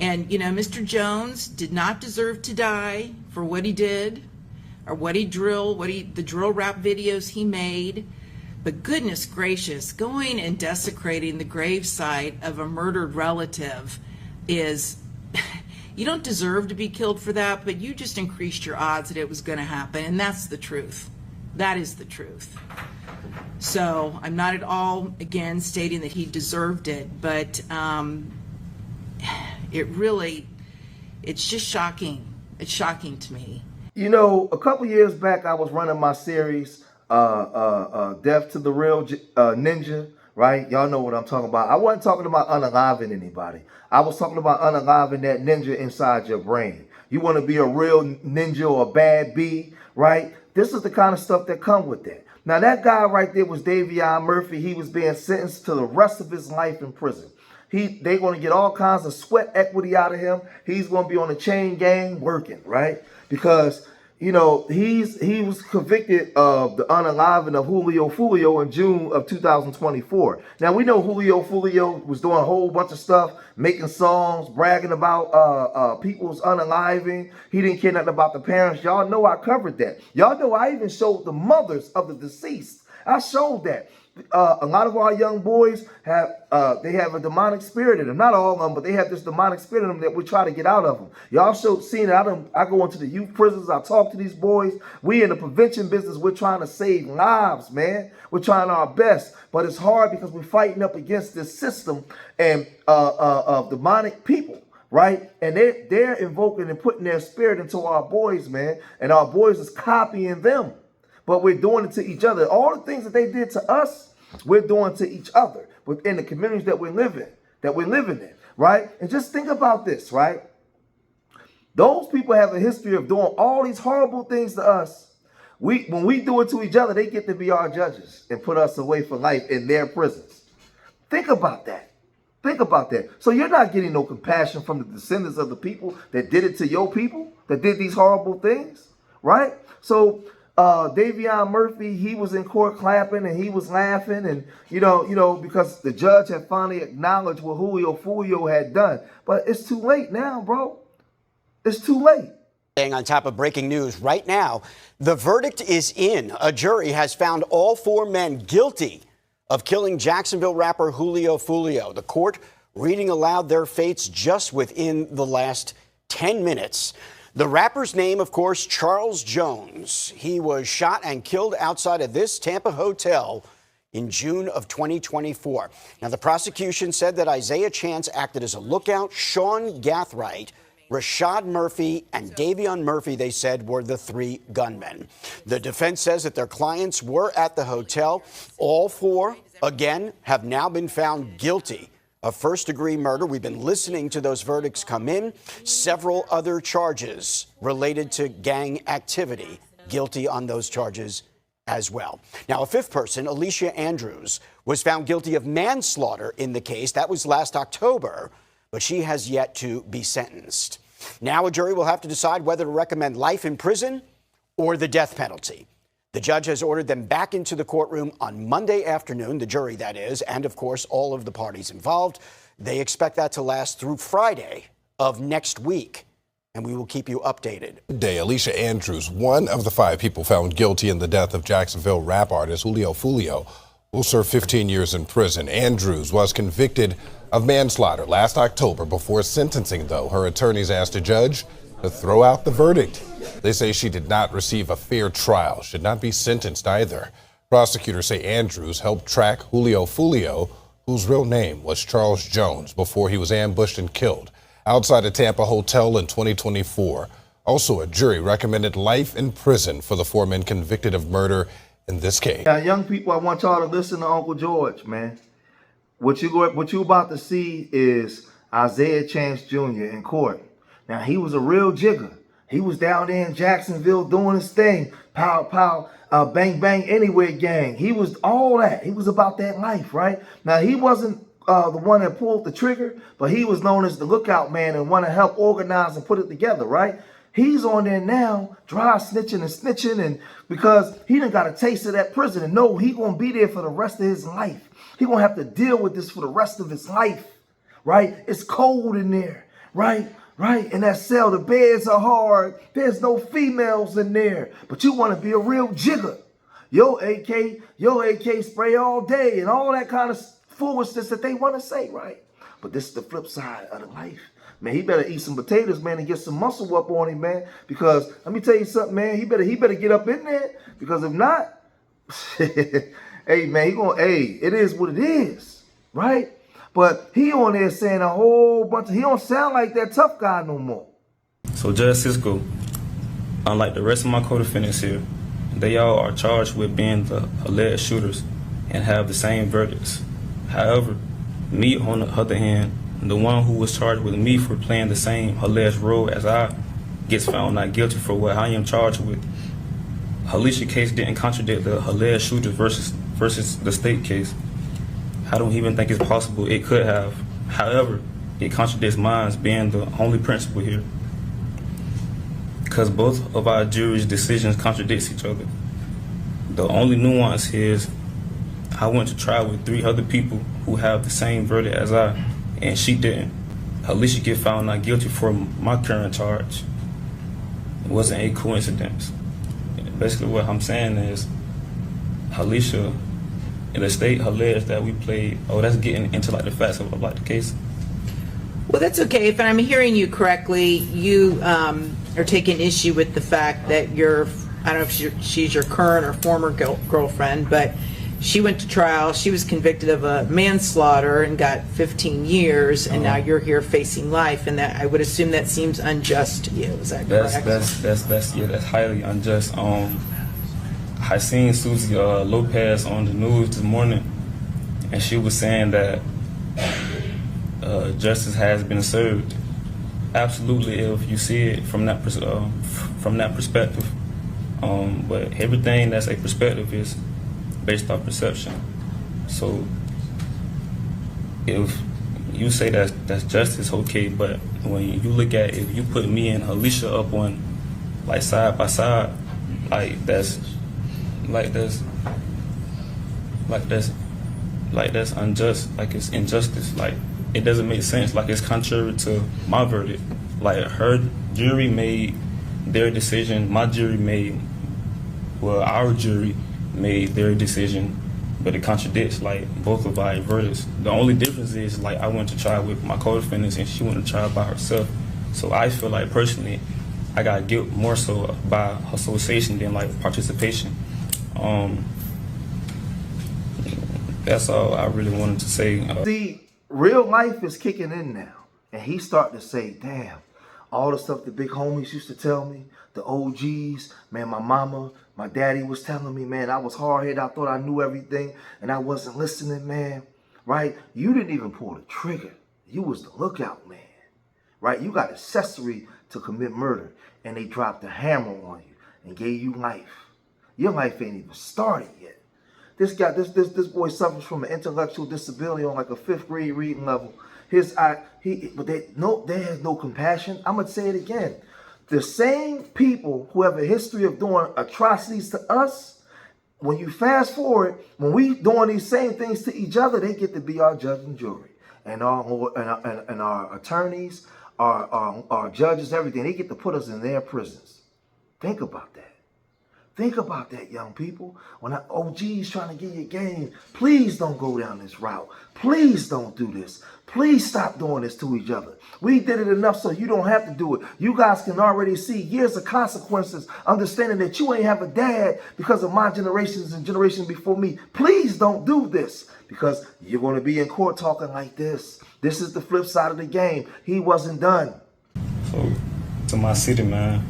And, you know, Mr. Jones did not deserve to die for what he did or what he drilled, the drill rap videos he made. But goodness gracious, going and desecrating the gravesite of a murdered relative is, you don't deserve to be killed for that, but you just increased your odds that it was going to happen. And that's the truth. That is the truth. So I'm not at all, again, stating that he deserved it, but it's just shocking. It's shocking to me. You know, a couple years back, I was running my series, Death to the Real Ninja, right? Y'all know what I'm talking about. I wasn't talking about unaliving anybody. I was talking about unaliving that ninja inside your brain. You want to be a real ninja or a bad bee, right? This is the kind of stuff that come with that. Now, that guy right there was Davion Murphy. He was being sentenced to the rest of his life in prison. They're going to get all kinds of sweat equity out of him. He's going to be on the chain gang working, right? Because, you know, he was convicted of the unaliving of Julio Fulio in June of 2024. Now, we know Julio Fulio was doing a whole bunch of stuff, making songs, bragging about people's unaliving. He didn't care nothing about the parents. Y'all know I covered that. Y'all know I even showed the mothers of the deceased. I showed that. A lot of our young boys have a demonic spirit in them. Not all of them, but they have this demonic spirit in them that we try to get out of them. Y'all seen it. I go into the youth prisons. I talk to these boys. We in the prevention business. We're trying to save lives, man. We're trying our best, but it's hard because we're fighting up against this system and of demonic people. Right? And they're invoking and putting their spirit into our boys, man. And our boys is copying them. But we're doing it to each other. All the things that they did to us, we're doing to each other within the communities that we're living in, right? And just think about this, right? Those people have a history of doing all these horrible things to us. When we do it to each other, they get to be our judges and put us away for life in their prisons. Think about that. Think about that. So you're not getting no compassion from the descendants of the people that did it to your people, that did these horrible things, right? So Davion Murphy, he was in court clapping and he was laughing, and you know, because the judge had finally acknowledged what Julio Fulio had done. But it's too late now, bro. It's too late. Staying on top of breaking news right now, the verdict is in. A jury has found all four men guilty of killing Jacksonville rapper Julio Fulio. The court reading aloud their fates just within the last 10 minutes. The rapper's name, of course, Charles Jones. He was shot and killed outside of this Tampa hotel in June of 2024. Now, the prosecution said that Isaiah Chance acted as a lookout. Sean Gathright, Rashad Murphy, and Davion Murphy, they said, were the three gunmen. The defense says that their clients were at the hotel. All four, again, have now been found guilty of first-degree murder. We've been listening to those verdicts come in. Several other charges related to gang activity, guilty on those charges as well. Now, a fifth person, Alicia Andrews, was found guilty of manslaughter in the case. That was last October, but she has yet to be sentenced. Now a jury will have to decide whether to recommend life in prison or the death penalty. The judge has ordered them back into the courtroom on Monday afternoon, the jury that is, and of course all of the parties involved. They expect that to last through Friday of next week, and we will keep you updated. Today, Alicia Andrews, one of the 5 people found guilty in the death of Jacksonville rap artist Julio Fulio, will serve 15 years in prison. Andrews was convicted of manslaughter last October. Before sentencing, though, her attorneys asked a judge to throw out the verdict. They say she did not receive a fair trial, should not be sentenced either. Prosecutors say Andrews helped track Julio Fulio, whose real name was Charles Jones, before he was ambushed and killed outside a Tampa hotel in 2024. Also, a jury recommended life in prison for the 4 men convicted of murder in this case. Now, young people, I want y'all to listen to Uncle George, man. What you about to see is Isaiah Chance Jr. in court. Now, he was a real jigger. He was down there in Jacksonville doing his thing. Pow, pow, bang, bang, anywhere gang. He was all that. He was about that life, right? Now, he wasn't the one that pulled the trigger, but he was known as the lookout man and want to help organize and put it together, right? He's on there now, dry snitching, and because he done got a taste of that prison and know he gonna be there for the rest of his life. He gonna have to deal with this for the rest of his life, right? It's cold in there. right? Right? In that cell, the beds are hard. There's no females in there. But you want to be a real jigger. Your AK spray all day and all that kind of foolishness that they want to say, right? But this is the flip side of the life. Man, he better eat some potatoes, man, and get some muscle up on him, man. Because let me tell you something, man. He better get up in there. Because if not, hey, man, it is what it is, right? But he on there saying a whole bunch of, he don't sound like that tough guy no more. So Judge Cisco, unlike the rest of my co-defendants here, they all are charged with being the alleged shooters and have the same verdicts. However, me on the other hand, the one who was charged with me for playing the same alleged role as I gets found not guilty for what I am charged with. Alicia case didn't contradict the alleged shooters versus the state case. I don't even think it's possible it could have. However, it contradicts mine being the only principal here. Because both of our jury's decisions contradict each other. The only nuance here is I went to trial with 3 other people who have the same verdict as I, and she didn't. Alicia get found not guilty for my current charge. It wasn't a coincidence. Basically what I'm saying is Alicia and the state alleged that we played, that's getting into like the facts of like the case. Well, that's okay. If I'm hearing you correctly, you are taking issue with the fact that I don't know if she's your current or former girlfriend, but she went to trial. She was convicted of a manslaughter and got 15 years, and now you're here facing life. And that I would assume that seems unjust to you. Is that correct? That's highly unjust. I seen Susie Lopez on the news this morning, and she was saying that justice has been served. Absolutely, if you see it from that perspective. But everything that's a perspective is based off perception. So if you say that's justice, okay, but when you look at, if you put me and Alicia up on like side by side, that's unjust, like it's injustice, like it doesn't make sense, like it's contrary to my verdict. Like her jury made their decision, our jury made their decision, but it contradicts like both of our verdicts. The only difference is like I went to trial with my co-defendants and she went to trial by herself. So I feel like personally I got guilt more so by association than like participation. That's all I really wanted to say. See, real life is kicking in now. And he's starting to say, damn, all the stuff the big homies used to tell me, the OGs, man, my mama, my daddy was telling me, man, I was hard-headed. I thought I knew everything, and I wasn't listening, man, right? You didn't even pull the trigger. You was the lookout man, right? You got accessory to commit murder, and they dropped the hammer on you and gave you life. Your life ain't even started yet. This guy, this boy suffers from an intellectual disability on like a 5th grade reading level. But there has no compassion. I'm gonna say it again. The same people who have a history of doing atrocities to us, when you fast forward, when we doing these same things to each other, they get to be our judge and jury, and our attorneys, our judges, everything. They get to put us in their prisons. Think about that. Think about that, young people. When OG's trying to give you game, please don't go down this route. Please don't do this. Please stop doing this to each other. We did it enough so you don't have to do it. You guys can already see years of consequences, understanding that you ain't have a dad because of my generations and generations before me. Please don't do this, because you're going to be in court talking like this. This is the flip side of the game. He wasn't done. So, to my city, man,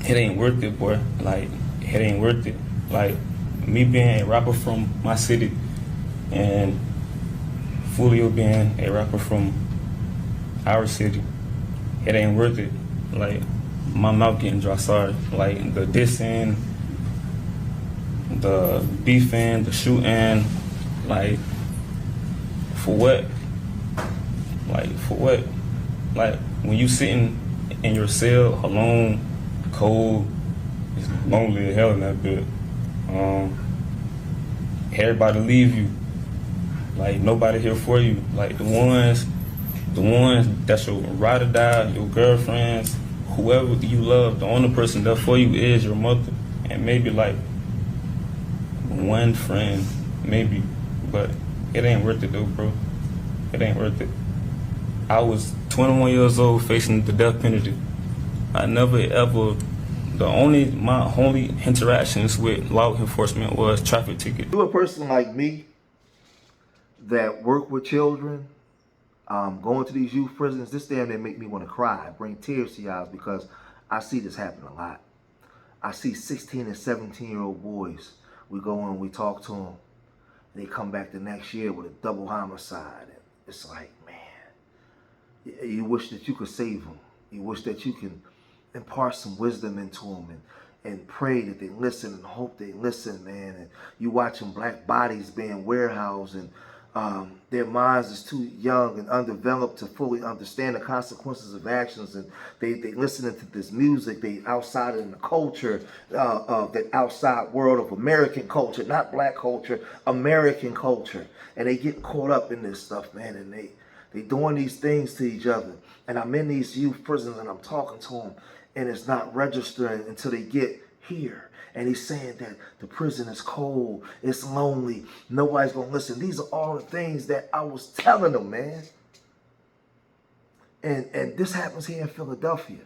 it ain't worth it, boy. Like, it ain't worth it. Like, me being a rapper from my city and Fulio being a rapper from our city, it ain't worth it. Like, my mouth getting dry, sorry. Like, the dissing, the beefing, the shooting, like, for what? Like, for what? Like, when you sitting in your cell alone, cold, it's lonely as hell in that bit. Everybody leave you, Like, nobody here for you. Like, the ones that's your ride or die, your girlfriends, whoever you love, the only person there for you is your mother. And maybe, like, one friend, maybe. But it ain't worth it, though, bro. It ain't worth it. I was 21 years old facing the death penalty. I never ever, my only interactions with law enforcement was traffic ticket. You a person like me that work with children, going to these youth prisons, this damn near make me want to cry, bring tears to your eyes, because I see this happen a lot. I see 16 and 17-year-old boys, we go in, we talk to them, and they come back the next year with a double homicide. And it's like, man, you wish that you could save them. You wish that you can impart some wisdom into them and pray that they listen and hope they listen, man. And you watching black bodies being warehoused, and their minds is too young and undeveloped to fully understand the consequences of actions, and they listening to this music, they outside in the culture, that outside world of American culture, not black culture, American culture, and they get caught up in this stuff, man, and they doing these things to each other. And I'm in these youth prisons and I'm talking to them, and it's not registering until they get here. And he's saying that the prison is cold, it's lonely, nobody's gonna listen. These are all the things that I was telling them, man. And this happens here in Philadelphia.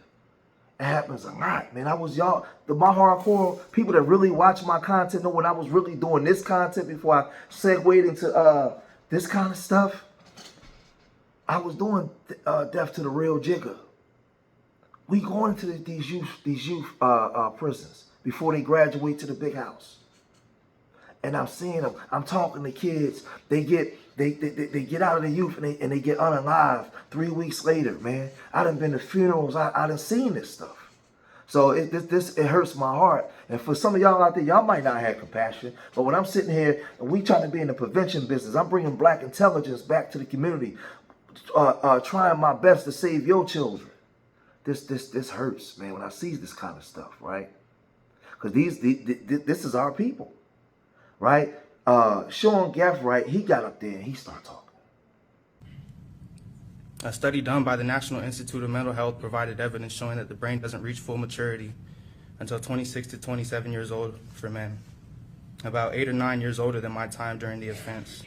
It happens a lot, man. My hardcore people that really watch my content know when I was really doing this content before I segued into this kind of stuff. I was doing Death to the Real Jigger. We going to these youth prisons before they graduate to the big house, and I'm seeing them. I'm talking to kids. They get out of the youth and they get unalived 3 weeks later. Man, I done been to funerals. I done seen this stuff. So it hurts my heart. And for some of y'all out there, y'all might not have compassion. But when I'm sitting here and we trying to be in the prevention business, I'm bringing black intelligence back to the community, trying my best to save your children. This hurts, man, when I see this kind of stuff, right? Because this is our people, right? Sean Gaffright, he got up there and he started talking. A study done by the National Institute of Mental Health provided evidence showing that the brain doesn't reach full maturity until 26 to 27 years old for men, about 8 or 9 years older than my time during the offense.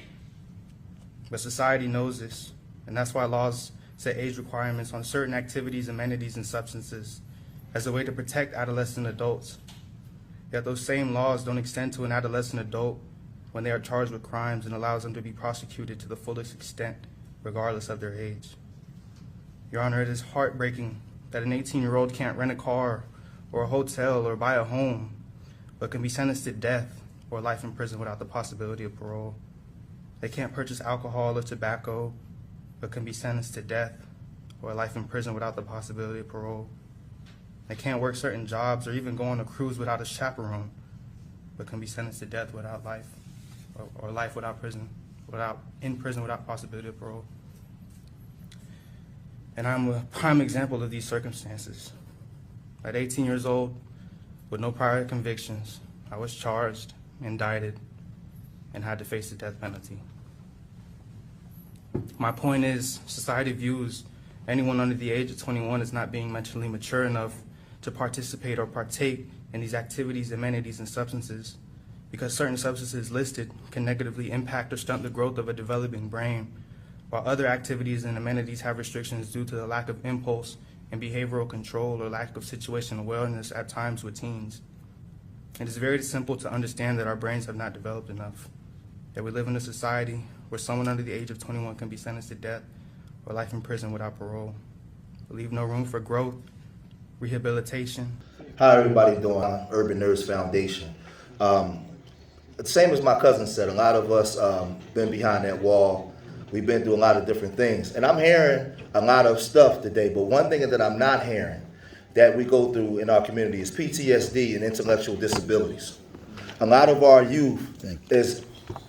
But society knows this, and that's why laws set age requirements on certain activities, amenities, and substances as a way to protect adolescent adults. Yet those same laws don't extend to an adolescent adult when they are charged with crimes and allows them to be prosecuted to the fullest extent, regardless of their age. Your Honor, it is heartbreaking that an 18-year-old can't rent a car or a hotel or buy a home, but can be sentenced to death or life in prison without the possibility of parole. They can't purchase alcohol or tobacco, but can be sentenced to death or life in prison without the possibility of parole. They can't work certain jobs or even go on a cruise without a chaperone, but can be sentenced to death without life, or life without prison, in prison without possibility of parole. And I'm a prime example of these circumstances. At 18 years old, with no prior convictions, I was charged, indicted, and had to face the death penalty. My point is, society views anyone under the age of 21 as not being mentally mature enough to participate or partake in these activities, amenities, and substances, because certain substances listed can negatively impact or stunt the growth of a developing brain, while other activities and amenities have restrictions due to the lack of impulse and behavioral control or lack of situational awareness at times with teens. It is very simple to understand that our brains have not developed enough, that we live in a society where someone under the age of 21 can be sentenced to death or life in prison without parole. We leave no room for growth, rehabilitation. How everybody doing? Urban Nerds Foundation. Same as my cousin said, a lot of us been behind that wall. We've been through a lot of different things. And I'm hearing a lot of stuff today, but one thing that I'm not hearing that we go through in our community is PTSD and intellectual disabilities. A lot of our youth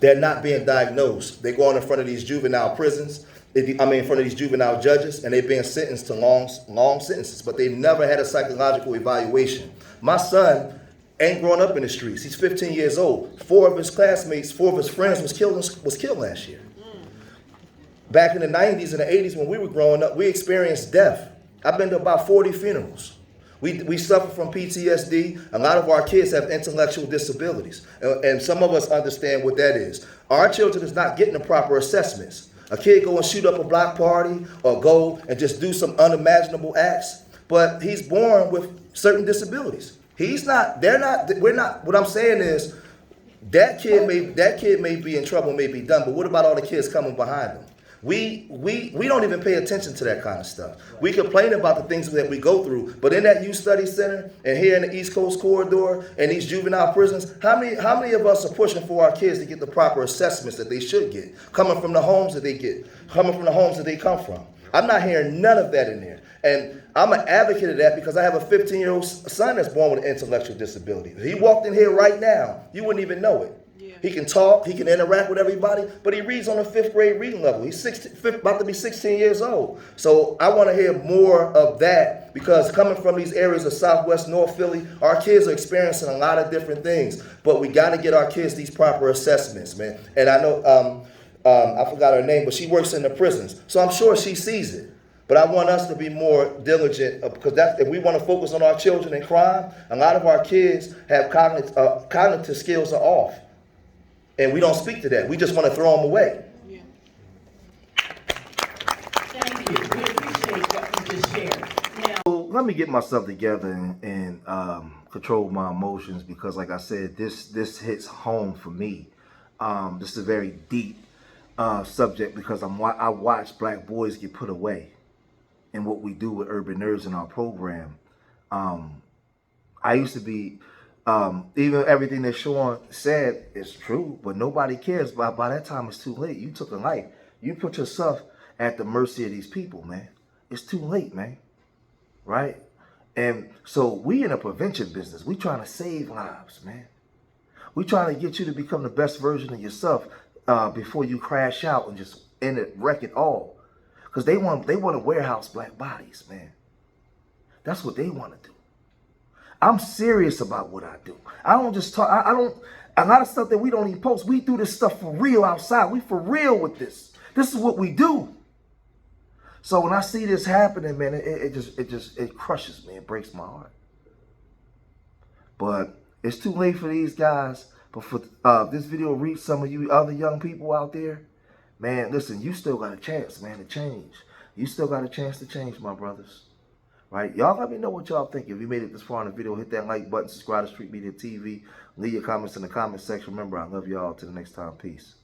they're not being diagnosed. They go in front of these juvenile prisons, in front of these juvenile judges, and they're being sentenced to long sentences, but they've never had a psychological evaluation. My son ain't grown up in the streets. He's 15 years old. 4 of his classmates, 4 of his friends was killed last year. Back in the 90s and the 80s when we were growing up, we experienced death. I've been to about 40 funerals. We suffer from PTSD. A lot of our kids have intellectual disabilities. And some of us understand what that is. Our children is not getting the proper assessments. A kid go and shoot up a block party or go and just do some unimaginable acts, but he's born with certain disabilities. What I'm saying is that kid may be in trouble, may be done, but what about all the kids coming behind them? We don't even pay attention to that kind of stuff. We complain about the things that we go through, but in that youth study center and here in the East Coast corridor and these juvenile prisons, how many of us are pushing for our kids to get the proper assessments that they should get, coming from the homes that they get, coming from the homes that they come from? I'm not hearing none of that in there. And I'm an advocate of that because I have a 15-year-old son that's born with an intellectual disability. If he walked in here right now, you wouldn't even know it. He can talk, he can interact with everybody, but he reads on a 5th grade reading level. He's about to be 16 years old. So I want to hear more of that because coming from these areas of Southwest North Philly, our kids are experiencing a lot of different things, but we got to get our kids these proper assessments, man. And I know, I forgot her name, but she works in the prisons. So I'm sure she sees it. But I want us to be more diligent because if we want to focus on our children and crime, a lot of our kids have cognitive skills are off. And we don't speak to that. We just want to throw them away. Yeah. Thank you. We appreciate what you just shared. Now, So let me get myself together and control my emotions because, like I said, this hits home for me. This is a very deep subject because I watch black boys get put away and what we do with urban nerds in our program. I used to be... even everything that Sean said is true, but nobody cares. By that time, it's too late. You took a life. You put yourself at the mercy of these people, man. It's too late, man. Right? And so we in a prevention business. We trying to save lives, man. We trying to get you to become the best version of yourself before you crash out and just end it, wreck it all. Because they want to warehouse black bodies, man. That's what they want to do. I'm serious about what I do. I don't just talk. I don't. A lot of stuff that we don't even post. We do this stuff for real outside. We for real with this. This is what we do. So when I see this happening, man, it crushes me. It breaks my heart. But it's too late for these guys. But for this video reach some of you other young people out there, man, listen, you still got a chance, man, to change. You still got a chance to change, my brothers. Right? Y'all let me know what y'all think. If you made it this far in the video, hit that like button, subscribe to Street Media TV, leave your comments in the comment section. Remember, I love y'all. Till the next time. Peace.